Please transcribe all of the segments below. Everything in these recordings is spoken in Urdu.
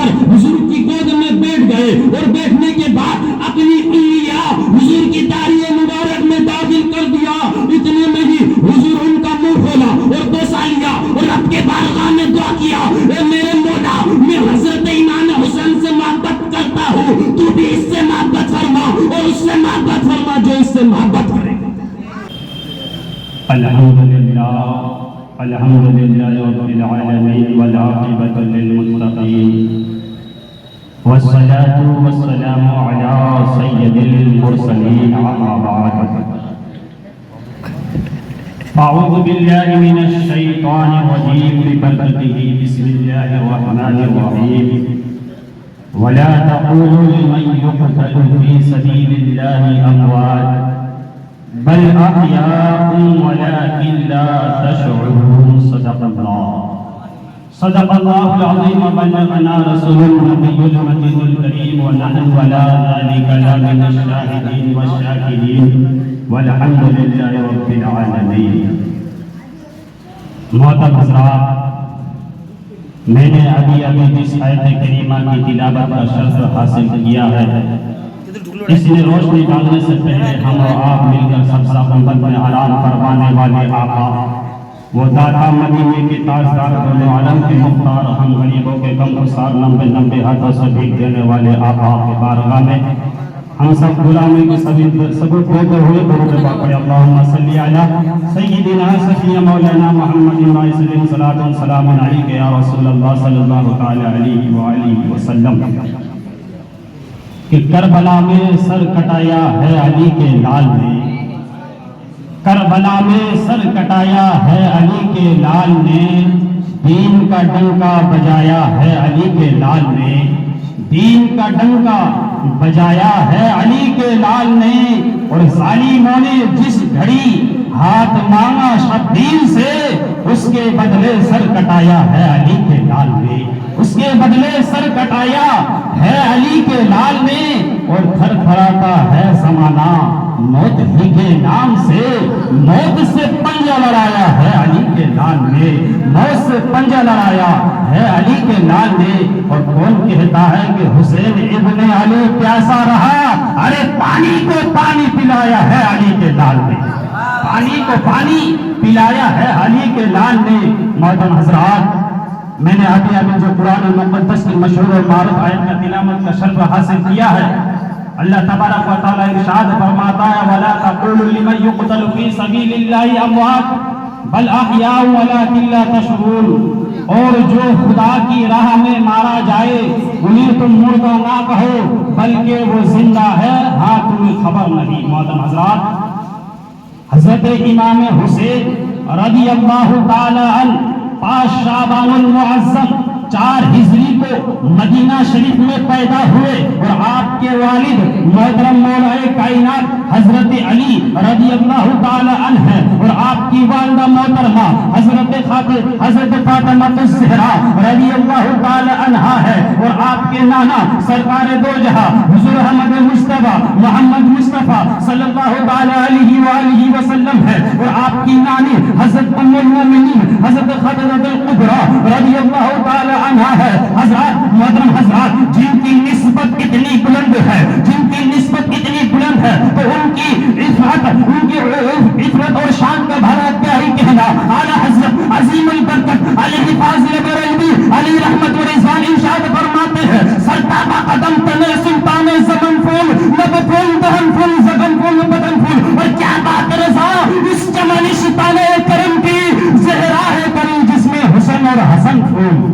کر حضور کی گود میں بیٹھ گئے اور بیٹھنے کے بعد اپنی انگلیاں حضور کی داڑھی مبارک میں داخل کر دیا. اتنے میں ہی حضور ان کا منہ کھولا اور بوسہ لیا اور رب کے بارگاہ میں دعا کیا, اے میرے مولا, میں حضرت امام حسین سے محبت کرتا ہوں, تو بھی اس سے محبت فرما اور اس سے محبت فرما جو اس سے محبت کرے. الحمدللہ رب العالمین والعاقبۃ للمتقین والصلاة والسلام علی سید المرسلین اما بعد. اعوذ باللہ من الشیطان الرجیم ببرکتہ بسم اللہ الرحمن الرحیم. ولا تقولوا لمن يقتل في سبيل الله اموات بل احیاء ولكن لا تشعرون. صدق اللہ العظیم وبلغنا رسول النبی المجید الکریم ونحن على ذلك لمن الشاہدین والشاکرین والحمد للہ رب العالمین. محترم حضرات, میں نے ابھی جس آیت کریمہ کی تلاوت کا شرف حاصل کیا ہے, اس میں روشنی ڈالنے سے پہلے ہم اور آپ مل کر سب سے محبت میں آرام فرمانے والے آقا, وہ داتا مدینے کے تاجدار دو عالم کے مختار, ہم غریبوں کے غم گسار, لمبے ہاتھوں سے بھیک دینے والے آقا کے بارگاہ میں ہم سب غلامی کے سبب ہوتے ہوئے درود پڑھیں. اللہم صلی علی سیدنا صفی مولانا محمد وسلم صلاۃ و سلام علیک یا رسول اللہ صلی اللہ تعالی علیہ وآلہ وسلم. کہ کربلا میں سر کٹایا ہے علی کے لال نے, کربلا میں سر کٹایا ہے علی کے لال نے, دین کا ڈنکا بجایا ہے علی کے لال نے, دین کا ڈنکا بجایا ہے علی کے لال نے. اور ظالموں نے جس گھڑی ہاتھ مانگا شبیر سے, اس کے بدلے سر کٹایا ہے علی کے لال نے, اس کے بدلے سر کٹایا ہے علی کے لال نے. اور تھر تھراتا ہے زمانہ موت ہی کے نام سے, موت سے پنجہ لڑایا ہے علی کے لال نے, موت سے پنجہ لڑایا ہے علی کے لال نے. اور کون کہتا ہے کہ حسین ابن علی پیاسا رہا, ارے پانی کو پانی پلایا ہے علی کے لال نے, پانی کو پانی پلایا ہے علی کے لال نے. محترم حضرات, میں نے ابھی جو قرآن مقدس کی مشہور اور معروف آیت کا تلاوت کا شرف حاصل کیا ہے, اللہ تبارک و تعالی ارشاد فرماتا ہے وَلَا تَقُولُوا لِمَن يُقْتَلُ فِي سَبِيلِ اللَّهِ أَمْوَاتٌ بَلْ أَحْيَاءٌ وَلَكِن لَّا تَشْعُرُونَ. اور جو خدا کی راہ میں مارا جائے انہیں تم مردہ نہ کہو بلکہ وہ زندہ ہے, ہاں تمہیں خبر نہیں. محترم حضرات, حضرت امام حسین رضی اللہ تعالی عنہ 5 شعبان المعظم 4 ہجری کو مدینہ شریف میں پیدا ہوئے, اور آپ کے والد محترم مولا کائنات حضرت علی رضی اللہ تعالی عنہ ہیں, اور آپ کی والدہ محترمہ حضرت فاطمہ الزہرا رضی اللہ تعالی عنہا ہے, اور آپ کے نانا سرکار دو جہاں حضور احمد مصطفیٰ محمد مصطفیٰ صلی اللہ تعالی علیہ وآلہ وسلم ہے, اور آپ کی نانی حضرت ام المومنین حضرت خدیجہ الکبریٰ رضی اللہ تعالی عنہا ہے. حضرات, محترم حضرات, جن کی نسبت اتنی بلند ہے, جن کی نسبت اتنی بلند ہے, تو ان کی عزت اور شان کا بھلا کیا ہی کہنا. اعلیٰ حضرت عظیم البرکت علیہ فاضل بریلوی علی رحمت و رضوان ارشاد فرماتے ہیں سرتابہ قدم تنے سلطان زمن پھول, لب پھول, دہن پھول, زبن پھول, بدن پھول. اور کیا بات رضا اس چمن شتانے کرم کی, زہرا ہے کرم جس میں حسن اور حسن پھول.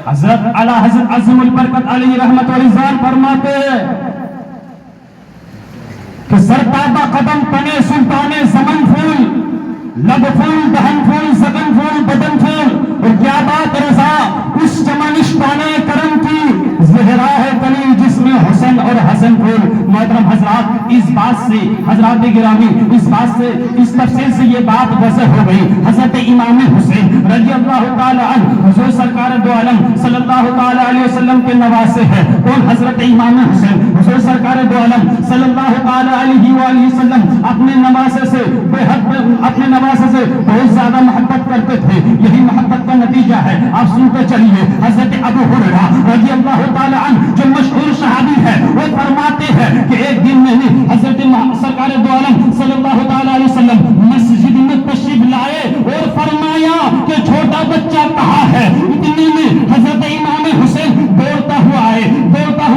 حضرت اعلیٰ حضرت عظیم البرکت علی رحمت و رضوان فرماتے ہیں کہ سرتابہ قدم تنے سلطان زمن پھول, لب پھول, دہن پھول, زبن پھول, بدن پھول. اور کیا بات رضا اس چمنشتانے کرم کی, زہرا ہے کلی جس میں حسن اور حسن پھول. محترم حضرات, اس بات سے حضرات گرامی اس تفصیل سے یہ بات واضح ہو گئی. حضرت امام حسین رضی اللہ تعالی عنہ حضور سرکار دو عالم صلی اللہ تعالی علیہ وسلم کے نواسے ہیں. کون؟ حضرت امام حسین. حضور سرکار دو عالم صلی اللہ تعالی علیہ وآلہ وسلم اپنے نواسے سے بہت زیادہ محبت کرتے تھے. یہی محبت کا نتیجہ ہے. آپ سنتے چلیے. حضرت ابو ہریرہ رضی اللہ تعالی عنہ جو مشہور صحابی ہے وہ فرماتے ہیں کہ ایک دن میں نے حضرت سرکار دو عالم صلی اللہ تعالی علیہ وسلم مسجد میں تشریف لائے اور فرمایا کہ چھوٹا بچہ کہاں ہے. اتنے میں حضرت امام حسین دوڑتا ہوا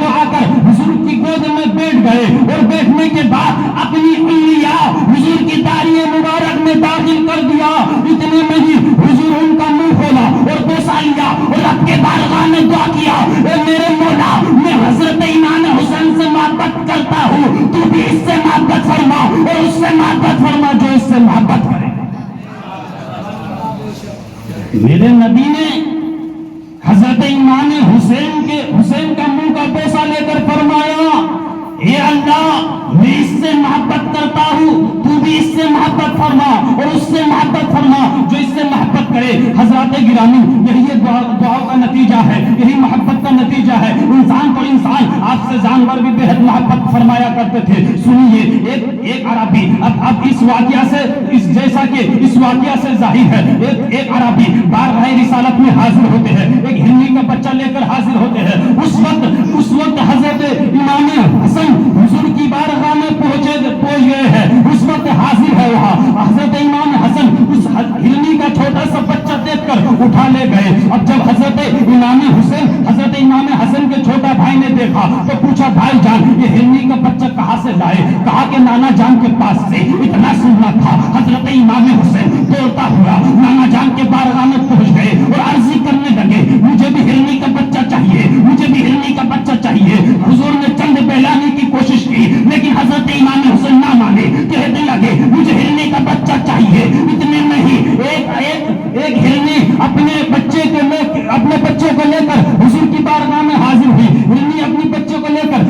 آ کر حضور کی گود میں بیٹھ گئے اور بیٹھنے کے بعد اپنی انگلیاں حضور کی داڑھی مبارک میں داخل کر دیا. اتنے میں ہی حضور ان کا منہ کھولا اور بوسا لیا اور رب کے بارگاہ میں دعا کیا، اے میرے مولا، میں حضرت امام حسین سے محبت کرتا ہوں، تو بھی اس سے محبت فرما اور اس سے محبت فرما جو اس سے محبت کرے. میرے نبی نے حضرت امام حسین کا منہ کا بوسا لے کر فرمایا، اے اللہ، میں اس سے محبت کرتا ہوں، تو بھی اس سے محبت فرما اور اس سے محبت فرما جو اس سے محبت کرے. حضرات گرامی، یہی دعا کا نتیجہ ہے، یہی محبت کا نتیجہ ہے. انسان کو انسان، آپ سے جانور بھی بہت محبت فرمایا کرتے تھے. سنیے، ایک عربی، اب اس واقعہ سے جیسا کہ اس واقعہ سے ظاہر ہے، ایک عربی بارگاہ رسالت میں حاضر ہوتے ہیں، ایک ہندی کا بچہ لے کر حاضر ہوتے ہیں. اس وقت حضرت امام حسن حضور کی بارگاہ میں پہنچ گئے ہیں. اس وقت حاضر ہے وہاں حضرت امام حسن اس ہرنی کا چھوٹا سا بچہ دیکھ کر اٹھا لے گئے. اب جب حضرت امام حسن کے چھوٹا بھائی نے دیکھا تو پوچھا، بھائی جان، یہ ہرنی کا بچہ کہاں سے لائے؟ کہا کہ نانا جان کے پاس سے. اتنا سننا تھا. حضرت امام حسین دوڑتا ہوا نانا جان کے بارگاہ میں پہنچ گئے اور عرضی کرنے لگے، مجھے بھی ہرنی کا بچہ چاہیے، مجھے بھی ہرنی کا بچہ چاہیے. حضور نے چند بہلانے کی کوشش کی لیکن حضرت امام حسین نہ مانے. کہنے لگے، مجھے ہرنی کا بچہ چاہیے. اتنے میں ہی ایک ہرنی اپنے بچے کو لے کر حضور کی بارگاہ میں حاضر ہوئی. ہرنی اپنے بچے کو لے کر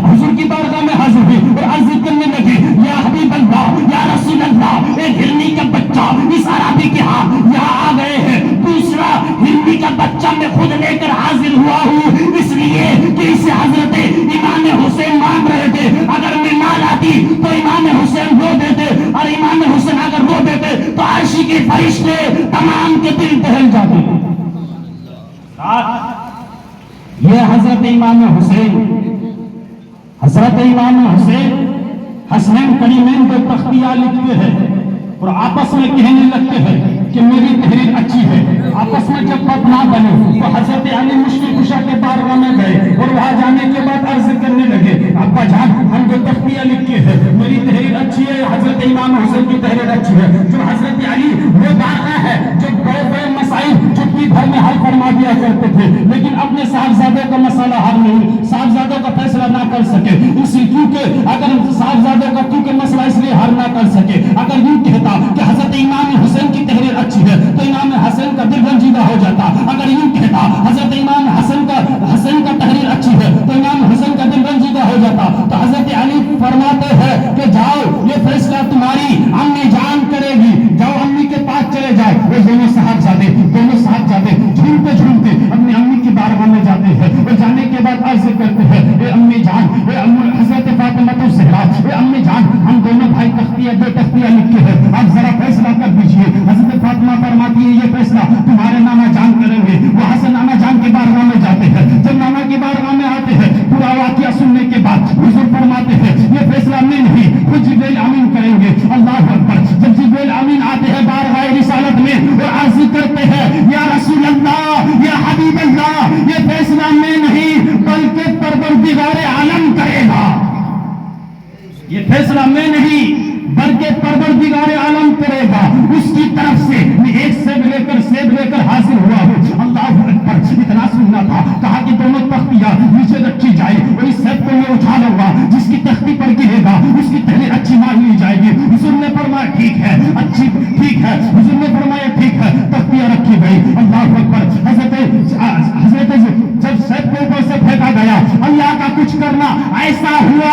حضور کی بارگاہ میں حاضر ہوئی اور عرض کرنے لگی، یا حبیب اللہ، یا رسول اللہ، ایک ہرنی کا بچہ اس عربی کے ہاں یہاں آ گئے ہیں. دوسرا ہرنی کا بچہ میں خود لے کر حاضر ہوا ہوں، اس لیے کہ اسے حضرت امام حسین مانگ رہے تھے. اگر میں نہ لاتی تو امام حسین رو دیتے، اور امام حسین اگر رو دیتے تو عرش کے فرشتے تمام کے دل دہل جاتے. یہ حضرت امام حسین حسنین کریمین کو تختیہ لکھتے ہیں اور آپس میں کہنے لگتے ہیں کہ میری تحریر اچھی ہے. آپس میں جب بات نہ بنے تو حضرت علی مشکل کشا کے بارگاہ میں گئے اور وہاں جانے کے بعد عرض کرنے لگے، ابا جان، ہم جو تختیہ لکھے ہیں میری تحریر اچھی ہے، حضرت امام حسین کی تحریر اچھی ہے. جو حضرت علی وہ بارگاہ ہے جو بڑے بڑے مسائل چٹکی بھر میں حل فرما دیا کرتے تھے لیکن اپنے صاحبزادوں کا مسئلہ حل نہیں، صاحبزادوں کا فیصلہ نہ کر سکے. کیونکہ اگر صاحبزادوں کا مسئلہ اس لیے حل نہ کر سکے، اگر یوں کہتا کہ حضرت امام حسین کی تحریر اچھی ہے تو امام حسین کا دل رنجیدہ ہو جاتا. اگر یوں کہتا حضرت امام حسن کا تحریر اچھی ہے تو امام حسین کا دل رنجیدہ ہو جاتا. تو حضرت علی فرماتے ہیں کہ جاؤ، یہ فیصلہ تمہاری امی جان کرے گی، جاؤ امی کے پاس چلے جائے. وہ دونوں صاحبزادے جھومتے اپنی امی کی بارگاہ میں جاتے ہیں اور جانے کے بعد عرض کرتے ہیں، اے امی جان، اے حضرت فاطمہ الزہرا، اے امی جان، ہم دونوں بھائی دو تختیہ لکھے ہیں، آپ ذرا فیصلہ کر دیجئے. حضرت فاطمہ فرماتی ہے، یہ فیصلہ تمہارے نانا جان کریں گے. وہ حسن نانا جان کے بارگاہ میں جاتے ہیں. جب نانا کی بارگاہ میں آتے ہیں، پورا واقعہ سننے کے بعد حضور فرماتے ہیں، یہ فیصلہ میں نہیں، خود جبریل امین کریں گے. اللہ اکبر. جب جبریل امین آتے ہیں بارگاہ رسالت میں اور عرض کرتے ہیں، یا رسول اللہ، یا حبیب اللہ، یہ فیصلہ میں نہیں بلکہ پروردگار عالم کرے گا. یہ فیصلہ میں نہیں بلکہ پروردگار عالم کرے گا. اس کی طرف سے میں ایک سیب لے کر حاصل ہوا ہوں. اللہ اکبر. اتنا سننا تھا. کہا کہ دونوں تختیاں نیچے رکھی جائے اور اس سیب کو میں اٹھا لوں گا، جس کی تختی پر گرے گا اس کی تحریر اچھی مان لی جائے گی. حضور نے فرمایا ٹھیک ہے، ٹھیک ہے. حضور نے فرمایا ٹھیک ہے. تختیاں رکھی گئی. اللہ اکبر. حضرت جب سیب کو اوپر سے پھینکا گیا، اللہ کا کچھ کرنا ایسا ہوا